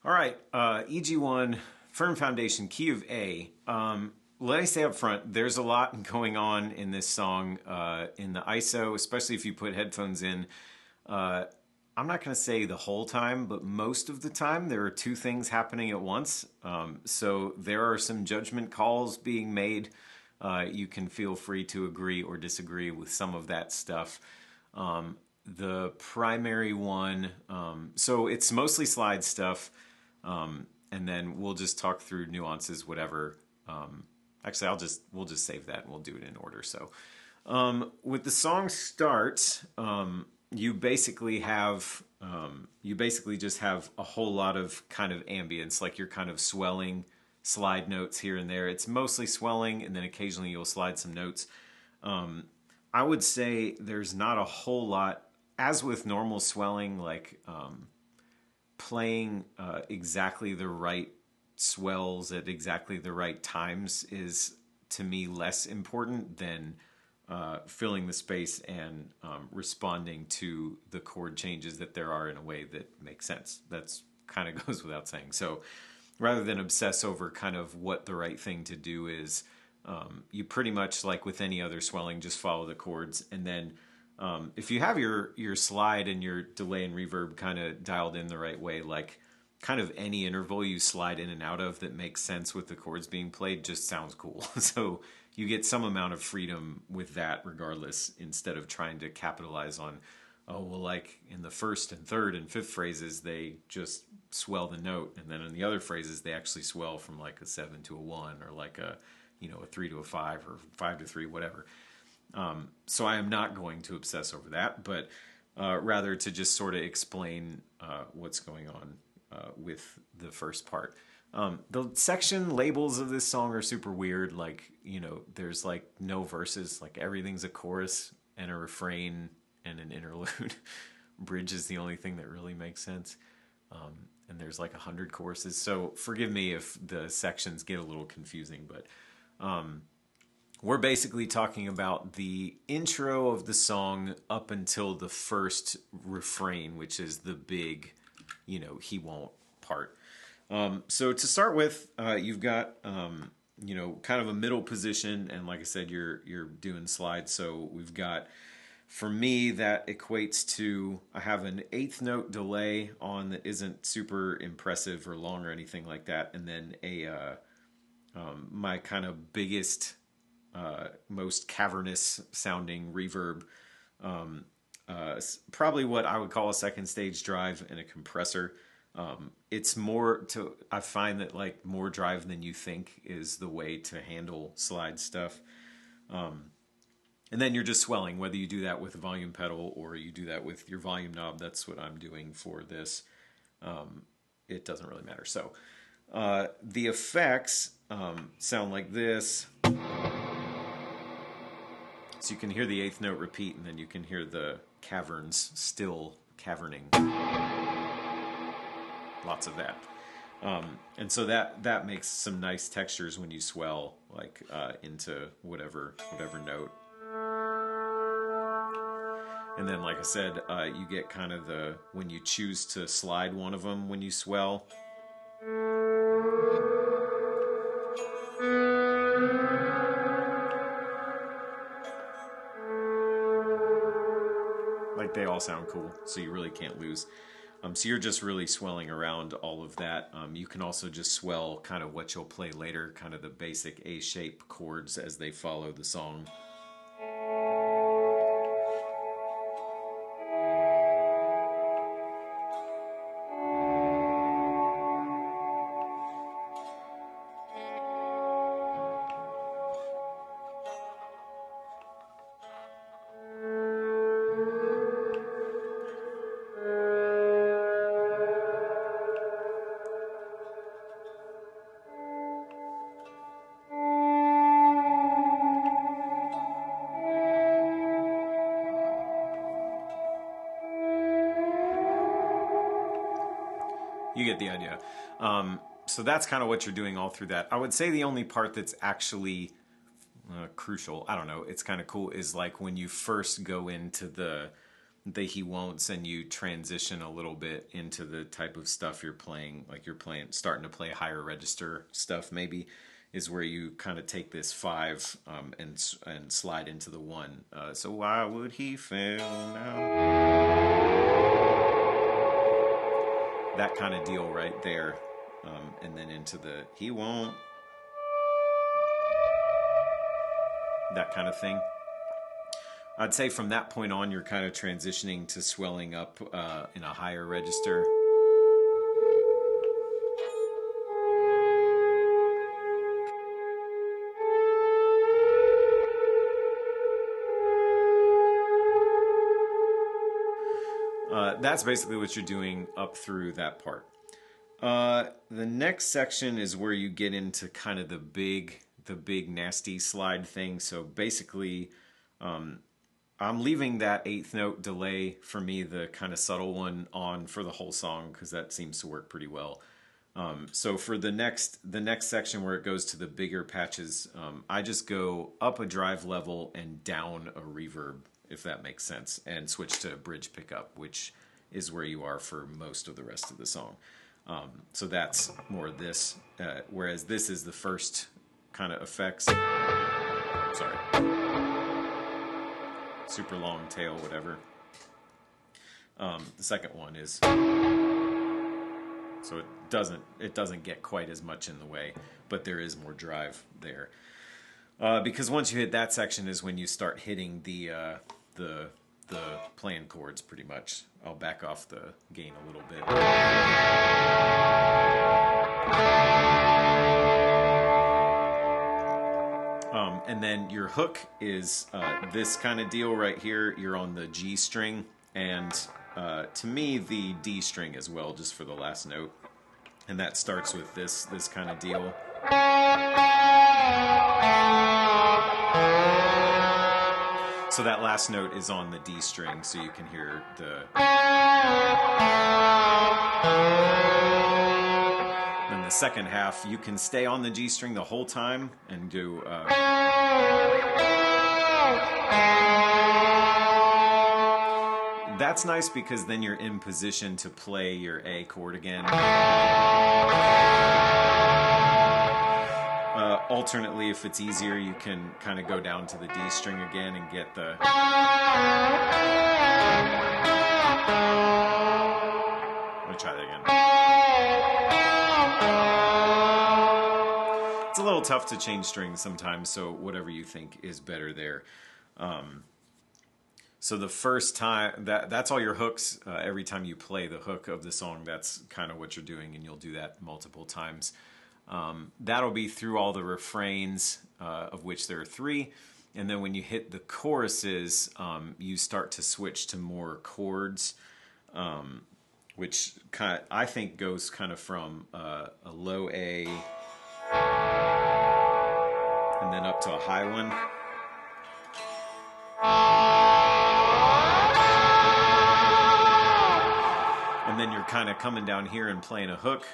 All right, EG1, firm foundation, key of A. Let me say up front, there's a lot going on in this song. In the ISO, especially if you put headphones in. I'm not going to say the whole time, but most of the time there are two things happening at once. So there are some judgment calls being made. You can feel free to agree or disagree with some of that stuff. The primary one, so it's mostly slide stuff. And then we'll just talk through nuances, whatever. Actually, we'll just save that and we'll do it in order. So, with the song starts, you basically just have a whole lot of kind of ambience, like you're kind of swelling slide notes here and there. It's mostly swelling, and then occasionally you'll slide some notes. I would say there's not a whole lot, as with normal swelling, like playing exactly the right swells at exactly the right times is, to me, less important than filling the space and responding to the chord changes that there are in a way that makes sense. That's kind of goes without saying. So rather than obsess over kind of what the right thing to do is, you pretty much, like with any other swelling, just follow the chords. And then if you have your slide and your delay and reverb kind of dialed in the right way, like kind of any interval you slide in and out of that makes sense with the chords being played just sounds cool. So you get some amount of freedom with that regardless, instead of trying to capitalize on, oh, well, like in the first and third and fifth phrases, they just swell the note. And then in the other phrases, they actually swell from like a 7 to a 1, or like a 3 to a 5, or 5 to 3, whatever. So I am not going to obsess over that, but rather to just sort of explain what's going on with the first part. The section labels of this song are super weird. Like, there's like no verses, like everything's a chorus and a refrain and an interlude. Bridge is the only thing that really makes sense. And there's like 100 choruses. So forgive me if the sections get a little confusing, but we're basically talking about the intro of the song up until the first refrain, which is the big, he won't part. So to start with, you've got, kind of a middle position. And like I said, you're doing slides. So we've got, for me, that equates to, I have an eighth note delay on that isn't super impressive or long or anything like that. And then my kind of biggest, most cavernous sounding reverb, probably what I would call a second stage drive and a compressor. It's more I find that like more drive than you think is the way to handle slide stuff. And then you're just swelling, whether you do that with a volume pedal or you do that with your volume knob. That's what I'm doing for this. It doesn't really matter. So the effects sound like this. So you can hear the eighth note repeat, and then you can hear the caverns still caverning. Lots of that. And so that makes some nice textures when you swell, like into whatever note. And then, like I said, you get kind of when you choose to slide one of them when you swell. Like they all sound cool, so you really can't lose. So you're just really swelling around all of that. You can also just swell kind of what you'll play later, kind of the basic A-shape chords as they follow the song. You get the idea. So that's kind of what you're doing all through that. I would say the only part that's actually crucial, I don't know, it's kind of cool, is like when you first go into the the he won'ts and you transition a little bit into the type of stuff you're playing, like you're starting to play higher register stuff maybe, is where you kind of take this 5 and slide into the 1. So why would he fail now? That kind of deal right there. And then into the he won't. That kind of thing. I'd say from that point on, you're kind of transitioning to swelling up in a higher register. That's basically what you're doing up through that part. The next section is where you get into kind of the big nasty slide thing. So basically, I'm leaving that 8th note delay for me, the kind of subtle one, on for the whole song because that seems to work pretty well. So for the next section where it goes to the bigger patches, I just go up a drive level and down a reverb, if that makes sense, and switch to bridge pickup, which is where you are for most of the rest of the song. So that's more this, whereas this is the first kind of effects. Sorry. Super long tail, whatever. The second one is, so it doesn't get quite as much in the way, but there is more drive there. Because once you hit that section is when you start hitting the playing chords pretty much. I'll back off the gain a little bit. And then your hook is this kind of deal right here. You're on the G string, and to me the D string as well, just for the last note. And that starts with this kind of deal. So that last note is on the D string, so you can hear the... Then the second half, you can stay on the G string the whole time and do... That's nice because then you're in position to play your A chord again. Alternately, if it's easier, you can kind of go down to the D string again and get the... Let me try that again. It's a little tough to change strings sometimes, so whatever you think is better there. So the first time, that's all your hooks. Every time you play the hook of the song, that's kind of what you're doing, and you'll do that multiple times. That'll be through all the refrains, of which there are 3. And then when you hit the choruses, you start to switch to more chords, which kind of, I think goes kind of from a low A and then up to a high one. And then you're kind of coming down here and playing a hook.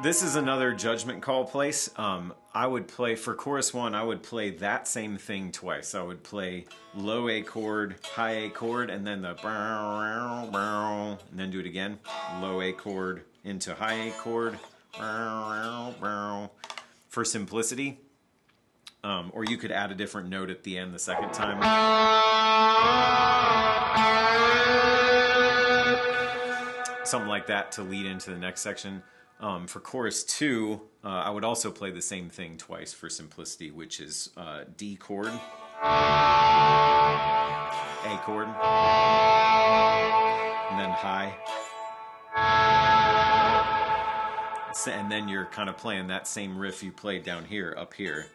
This is another judgment call place. I would play, for chorus 1, I would play that same thing twice. I would play low A chord, high A chord, and then the and then do it again. Low A chord into high A chord. For simplicity. Or you could add a different note at the end the second time. Something like that to lead into the next section. For chorus 2, I would also play the same thing twice for simplicity, which is D chord, A chord, and then high. And then you're kind of playing that same riff you played down here, up here.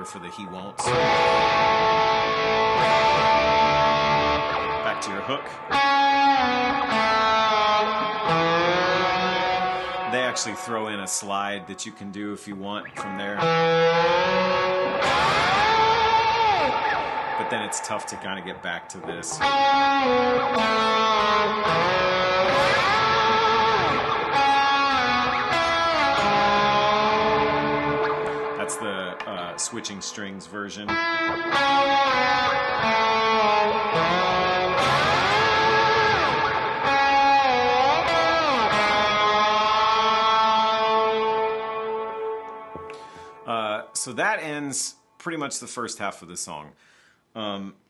there for the he won'ts. Back to your hook. They actually throw in a slide that you can do if you want from there. But then it's tough to kind of get back to this. That's the switching strings version. So that ends pretty much the first half of the song.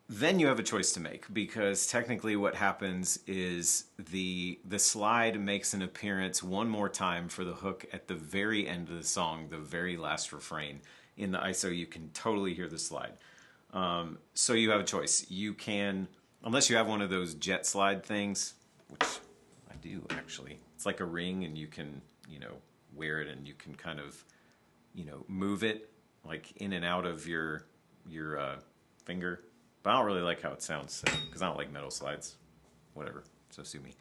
Then you have a choice to make, because technically what happens is the slide makes an appearance one more time for the hook at the very end of the song, the very last refrain. In the ISO, you can totally hear the slide. So you have a choice. You can, unless you have one of those jet slide things, which I do actually. It's like a ring, and you can, wear it, and you can kind of, move it like in and out of your finger. But I don't really like how it sounds, because I don't like metal slides. Whatever, so sue me.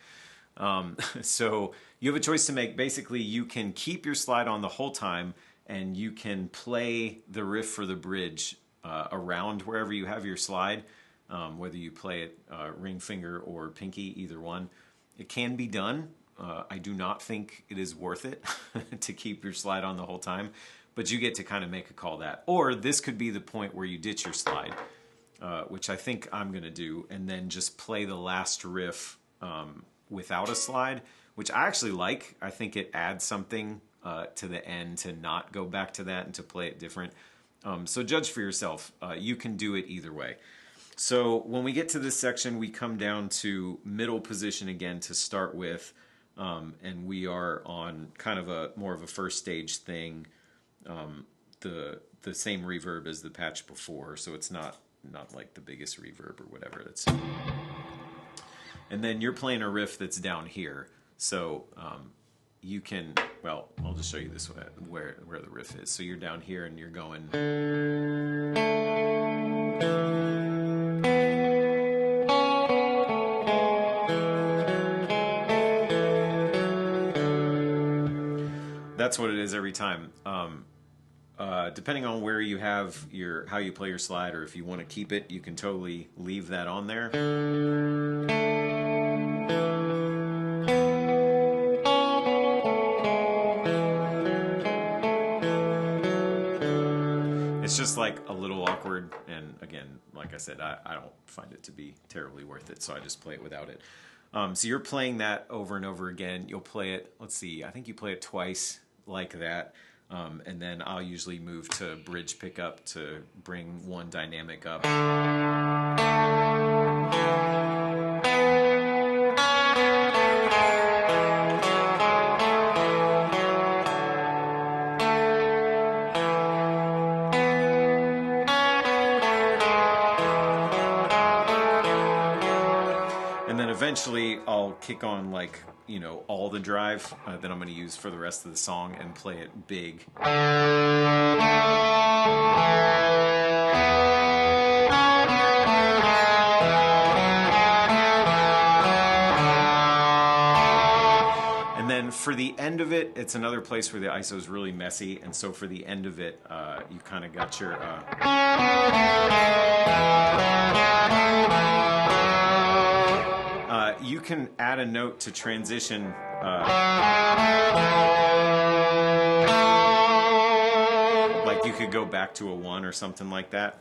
So you have a choice to make. Basically, you can keep your slide on the whole time, and you can play the riff for the bridge around wherever you have your slide, whether you play it ring finger or pinky, either one. It can be done. I do not think it is worth it to keep your slide on the whole time, but you get to kind of make a call that. Or this could be the point where you ditch your slide, which I think I'm going to do, and then just play the last riff without a slide, which I actually like. I think it adds something to the end to not go back to that and to play it different. So judge for yourself. You can do it either way. So when we get to this section, we come down to middle position again to start with, and we are on kind of more of a first stage thing. The same reverb as the patch before, so it's not like the biggest reverb or whatever. And then you're playing a riff that's down here, so you can, well, I'll just show you this way, where the riff is. So you're down here and you're going. That's what it is every time. Depending on where you have how you play your slide, or if you want to keep it, you can totally leave that on there. It's just like a little awkward, and again, like I said, I don't find it to be terribly worth it, so I just play it without it. So you're playing that over and over again. You'll play it, let's see, I think you play it twice like that. And then I'll usually move to bridge pickup to bring one dynamic up. And then eventually I'll kick on all the drive that I'm going to use for the rest of the song and play it big. And then for the end of it, it's another place where the ISO is really messy, and so for the end of it, you kind of got your... you can add a note to transition. Like you could go back to a 1 or something like that.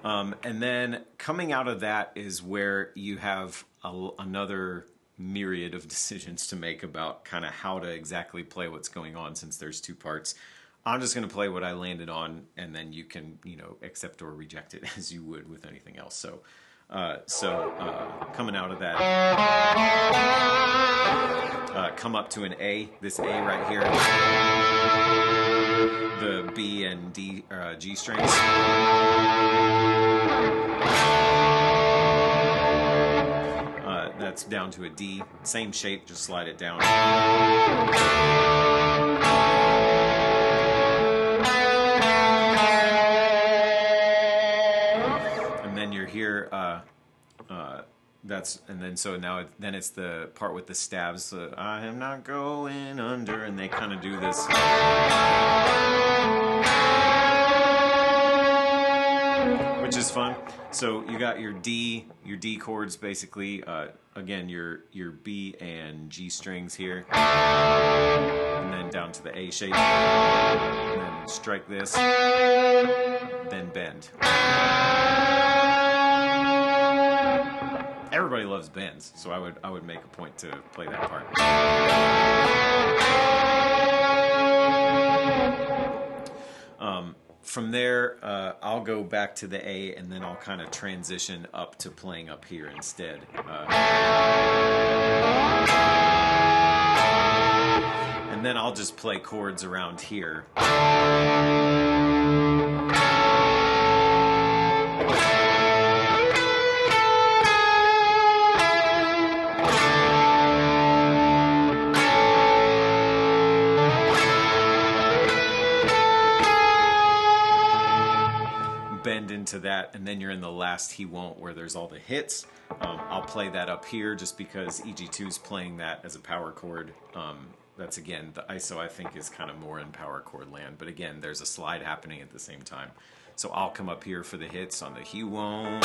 And then coming out of that is where you have another myriad of decisions to make about kind of how to exactly play what's going on, since there's two parts. I'm just going to play what I landed on, and then you can, accept or reject it as you would with anything else. So coming out of that, come up to an A, this A right here, the B and D, G strings. That's down to a D, same shape, just slide it down. here, that's, and then so now then it's the part with the stabs. I am not going under, and they kind of do this. Which is fun. So you got your D chords basically. Again, your B and G strings here, and then down to the A shape, and then strike this, then bend. Everybody loves bends, so I would make a point to play that part. From there, I'll go back to the A, and then I'll kind of transition up to playing up here instead. And then I'll just play chords around here. Bend into that, and then you're in the last He Won't, where there's all the hits. I'll play that up here just because EG2 is playing that as a power chord. That's again, the ISO I think is kind of more in power chord land, but again, there's a slide happening at the same time. So I'll come up here for the hits on the He Won't.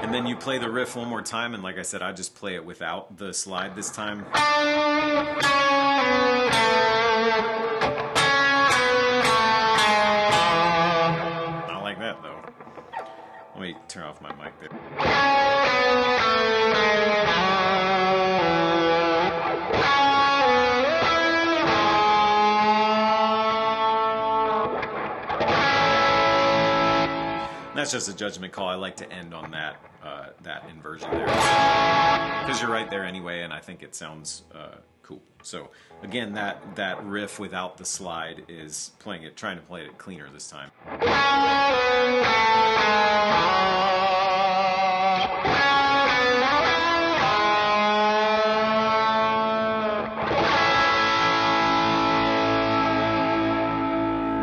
And then you play the riff one more time, and like I said, I just play it without the slide this time. I like that though. Let me turn off my mic there. That's just a judgment call. I like to end on that that inversion there because you're right there anyway, and I think it sounds cool. So again, that riff without the slide is trying to play it cleaner this time. And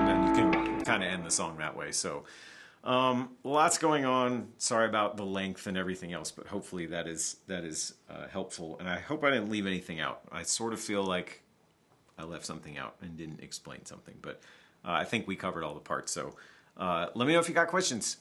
then you can kind of end the song that way. So. Lots going on. Sorry about the length and everything else, but hopefully that is helpful. And I hope I didn't leave anything out. I sort of feel like I left something out and didn't explain something, but I think we covered all the parts. So let me know if you got questions.